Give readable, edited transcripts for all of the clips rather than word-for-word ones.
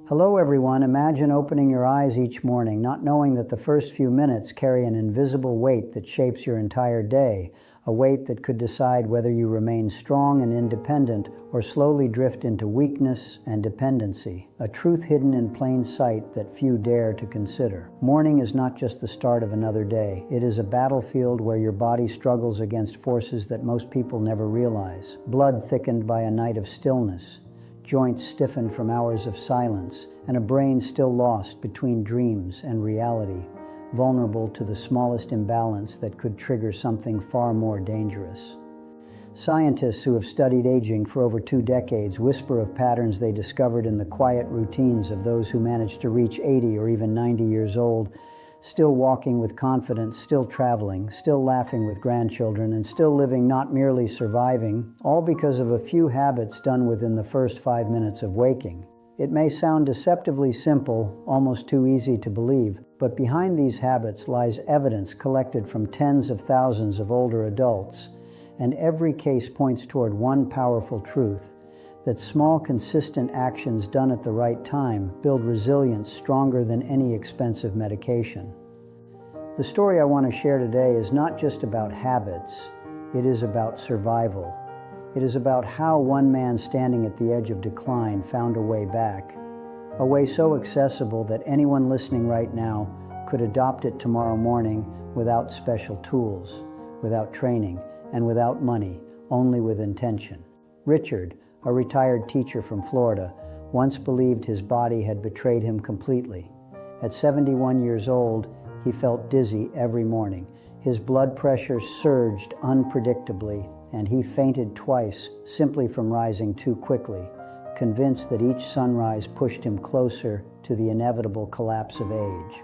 Hello everyone, imagine opening your eyes each morning not knowing that the first few minutes carry an invisible weight that shapes your entire day, a weight that could decide whether you remain strong and independent or slowly drift into weakness and dependency, a truth hidden in plain sight that few dare to consider. Morning is not just the start of another day, it is a battlefield where your body struggles against forces that most people never realize. Blood thickened by a night of stillness, joints stiffened from hours of silence, and a brain still lost between dreams and reality, vulnerable to the smallest imbalance that could trigger something far more dangerous. Scientists who have studied aging for over 2 decades whisper of patterns they discovered in the quiet routines of those who managed to reach 80 or even 90 years old, still walking with confidence, still traveling, still laughing with grandchildren, and still living, not merely surviving, all because of a few habits done within the first 5 minutes of waking. It may sound deceptively simple, almost too easy to believe, but behind these habits lies evidence collected from tens of thousands of older adults, and every case points toward one powerful truth: that small, consistent actions done at the right time build resilience stronger than any expensive medication. The story I want to share today is not just about habits, it is about survival. It is about how one man standing at the edge of decline found a way back, a way so accessible that anyone listening right now could adopt it tomorrow morning without special tools, without training, and without money, only with intention. Richard, a retired teacher from Florida, once believed his body had betrayed him completely. At 71 years old, he felt dizzy every morning. His blood pressure surged unpredictably, and he fainted twice simply from rising too quickly, convinced that each sunrise pushed him closer to the inevitable collapse of age.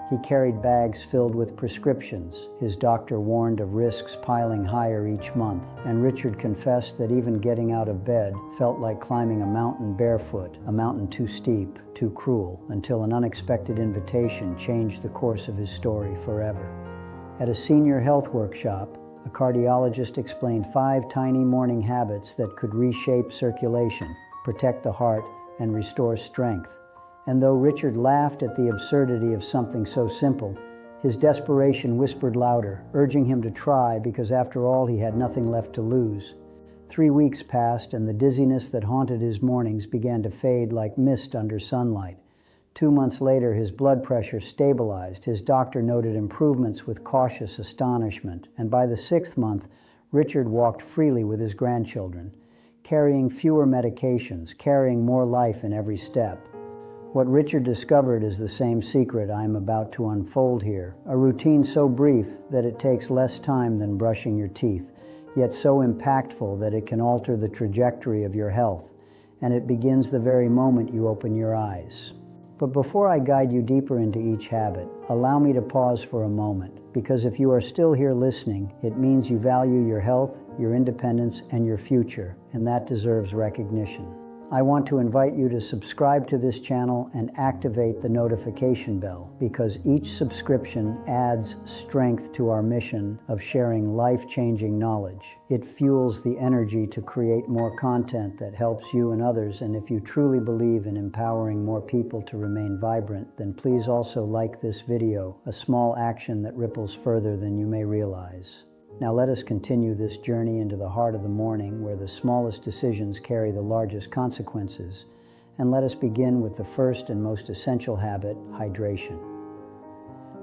He carried bags filled with prescriptions. His doctor warned of risks piling higher each month, and Richard confessed that even getting out of bed felt like climbing a mountain barefoot, a mountain too steep, too cruel, until an unexpected invitation changed the course of his story forever. At a senior health workshop, a cardiologist explained 5 tiny morning habits that could reshape circulation, protect the heart, and restore strength. And though Richard laughed at the absurdity of something so simple, his desperation whispered louder, urging him to try because after all he had nothing left to lose. 3 weeks passed and the dizziness that haunted his mornings began to fade like mist under sunlight. 2 months later, his blood pressure stabilized. His doctor noted improvements with cautious astonishment, and by the 6th month, Richard walked freely with his grandchildren, carrying fewer medications, carrying more life in every step. What Richard discovered is the same secret I am about to unfold here, a routine so brief that it takes less time than brushing your teeth, yet so impactful that it can alter the trajectory of your health, and it begins the very moment you open your eyes. But before I guide you deeper into each habit, allow me to pause for a moment, because if you are still here listening, it means you value your health, your independence, and your future, and that deserves recognition. I want to invite you to subscribe to this channel and activate the notification bell, because each subscription adds strength to our mission of sharing life-changing knowledge. It fuels the energy to create more content that helps you and others, and if you truly believe in empowering more people to remain vibrant, then please also like this video, a small action that ripples further than you may realize. Now let us continue this journey into the heart of the morning, where the smallest decisions carry the largest consequences, and let us begin with the first and most essential habit: hydration.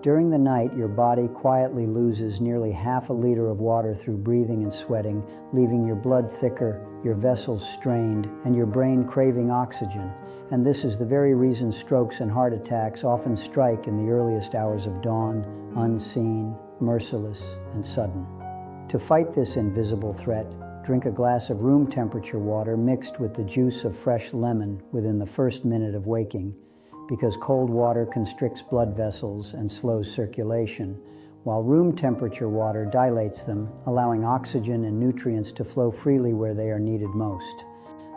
During the night, your body quietly loses nearly half a liter of water through breathing and sweating, leaving your blood thicker, your vessels strained, and your brain craving oxygen. And this is the very reason strokes and heart attacks often strike in the earliest hours of dawn, unseen, merciless, and sudden. To fight this invisible threat, drink a glass of room temperature water mixed with the juice of fresh lemon within the first minute of waking, because cold water constricts blood vessels and slows circulation, while room temperature water dilates them, allowing oxygen and nutrients to flow freely where they are needed most.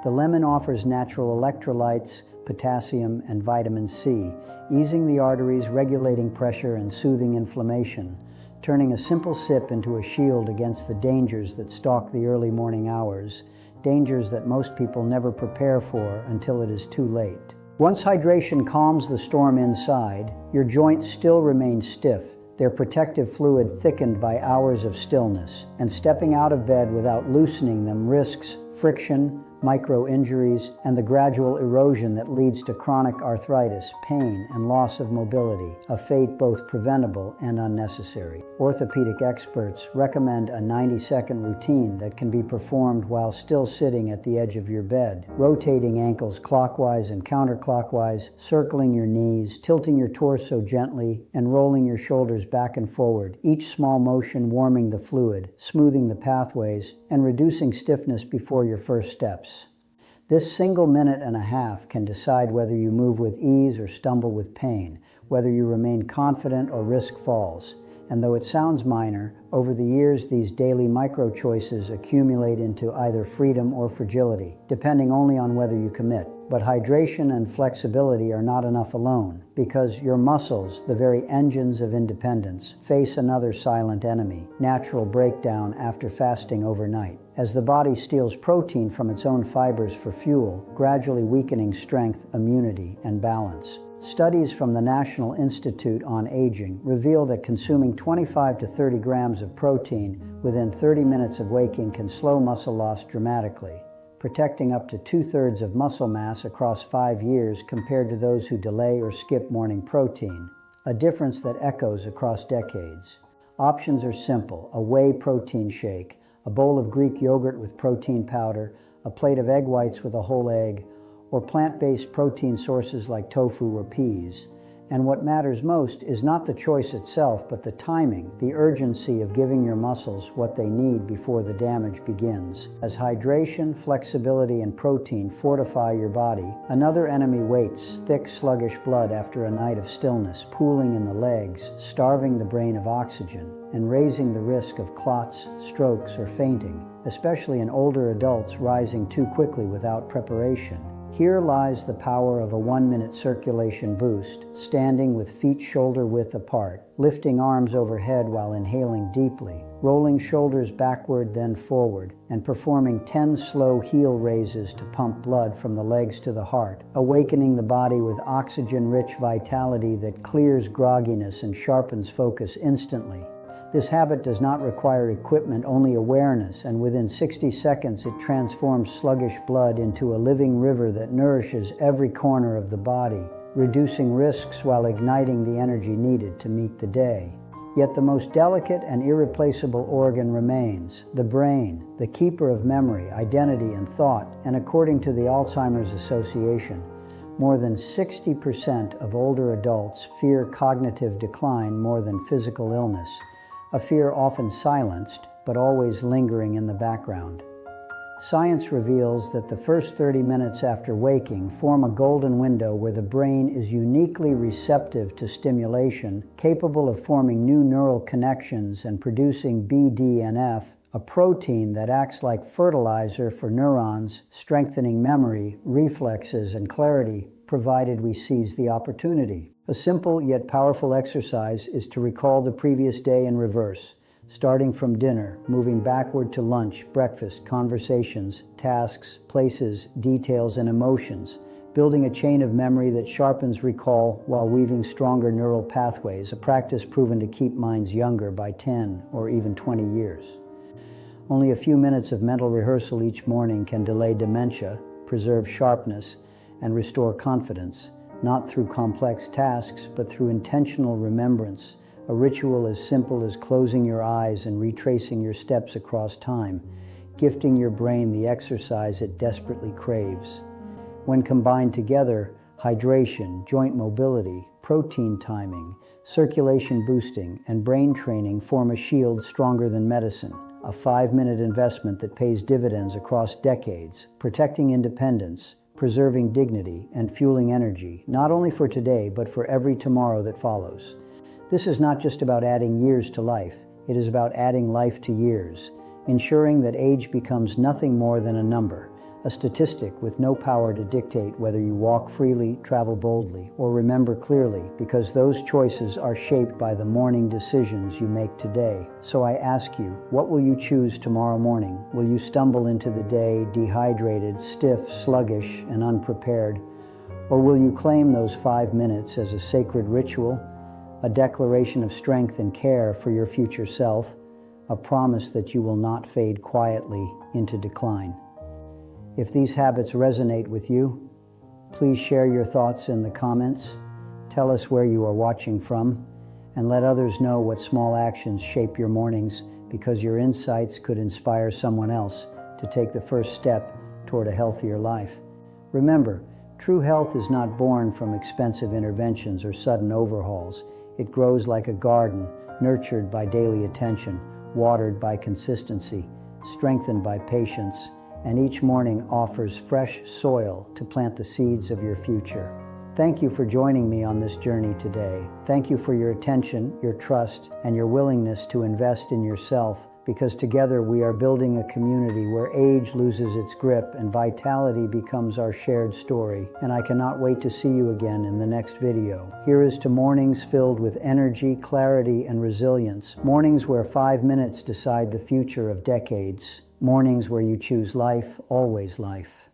The lemon offers natural electrolytes, potassium, and vitamin C, easing the arteries, regulating pressure, and soothing inflammation, turning a simple sip into a shield against the dangers that stalk the early morning hours, dangers that most people never prepare for until it is too late. Once hydration calms the storm inside, your joints still remain stiff, their protective fluid thickened by hours of stillness, and stepping out of bed without loosening them risks friction, micro-injuries, and the gradual erosion that leads to chronic arthritis, pain, and loss of mobility, a fate both preventable and unnecessary. Orthopedic experts recommend a 90-second routine that can be performed while still sitting at the edge of your bed, rotating ankles clockwise and counterclockwise, circling your knees, tilting your torso gently, and rolling your shoulders back and forward, each small motion warming the fluid, smoothing the pathways, and reducing stiffness before your first steps. This single minute and a half can decide whether you move with ease or stumble with pain, whether you remain confident or risk falls. And though it sounds minor, over the years these daily micro-choices accumulate into either freedom or fragility, depending only on whether you commit. But hydration and flexibility are not enough alone, because your muscles, the very engines of independence, face another silent enemy, natural breakdown after fasting overnight, as the body steals protein from its own fibers for fuel, gradually weakening strength, immunity, and balance. Studies from the National Institute on Aging reveal that consuming 25 to 30 grams of protein within 30 minutes of waking can slow muscle loss dramatically, protecting up to 2/3 of muscle mass across 5 years compared to those who delay or skip morning protein, a difference that echoes across decades. Options are simple: a whey protein shake, a bowl of Greek yogurt with protein powder, a plate of egg whites with a whole egg, or plant-based protein sources like tofu or peas. And what matters most is not the choice itself, but the timing, the urgency of giving your muscles what they need before the damage begins. As hydration, flexibility, and protein fortify your body, another enemy waits: thick, sluggish blood after a night of stillness, pooling in the legs, starving the brain of oxygen, and raising the risk of clots, strokes, or fainting, especially in older adults rising too quickly without preparation. Here lies the power of a 1-minute circulation boost, standing with feet shoulder-width apart, lifting arms overhead while inhaling deeply, rolling shoulders backward then forward, and performing 10 slow heel raises to pump blood from the legs to the heart, awakening the body with oxygen-rich vitality that clears grogginess and sharpens focus instantly. This habit does not require equipment, only awareness, and within 60 seconds it transforms sluggish blood into a living river that nourishes every corner of the body, reducing risks while igniting the energy needed to meet the day. Yet the most delicate and irreplaceable organ remains: the brain, the keeper of memory, identity, and thought. And according to the Alzheimer's Association, more than 60% of older adults fear cognitive decline more than physical illness, a fear often silenced, but always lingering in the background. Science reveals that the first 30 minutes after waking form a golden window where the brain is uniquely receptive to stimulation, capable of forming new neural connections and producing BDNF, a protein that acts like fertilizer for neurons, strengthening memory, reflexes, and clarity, provided we seize the opportunity. A simple yet powerful exercise is to recall the previous day in reverse, starting from dinner, moving backward to lunch, breakfast, conversations, tasks, places, details, and emotions, building a chain of memory that sharpens recall while weaving stronger neural pathways, a practice proven to keep minds younger by 10 or even 20 years. Only a few minutes of mental rehearsal each morning can delay dementia, preserve sharpness, and restore confidence, not through complex tasks, but through intentional remembrance, a ritual as simple as closing your eyes and retracing your steps across time, gifting your brain the exercise it desperately craves. When combined together, hydration, joint mobility, protein timing, circulation boosting, and brain training form a shield stronger than medicine, a 5-minute investment that pays dividends across decades, protecting independence, preserving dignity, and fueling energy, not only for today, but for every tomorrow that follows. This is not just about adding years to life, it is about adding life to years, ensuring that age becomes nothing more than a number, a statistic with no power to dictate whether you walk freely, travel boldly, or remember clearly, because those choices are shaped by the morning decisions you make today. So I ask you, what will you choose tomorrow morning? Will you stumble into the day dehydrated, stiff, sluggish, and unprepared? Or will you claim those 5 minutes as a sacred ritual, a declaration of strength and care for your future self, a promise that you will not fade quietly into decline? If these habits resonate with you, please share your thoughts in the comments, tell us where you are watching from, and let others know what small actions shape your mornings, because your insights could inspire someone else to take the first step toward a healthier life. Remember, true health is not born from expensive interventions or sudden overhauls. It grows like a garden, nurtured by daily attention, watered by consistency, strengthened by patience, and each morning offers fresh soil to plant the seeds of your future. Thank you for joining me on this journey today. Thank you for your attention, your trust, and your willingness to invest in yourself, because together we are building a community where age loses its grip and vitality becomes our shared story. And I cannot wait to see you again in the next video. Here is to mornings filled with energy, clarity, and resilience. Mornings where 5 minutes decide the future of decades. Mornings where you choose life, always life.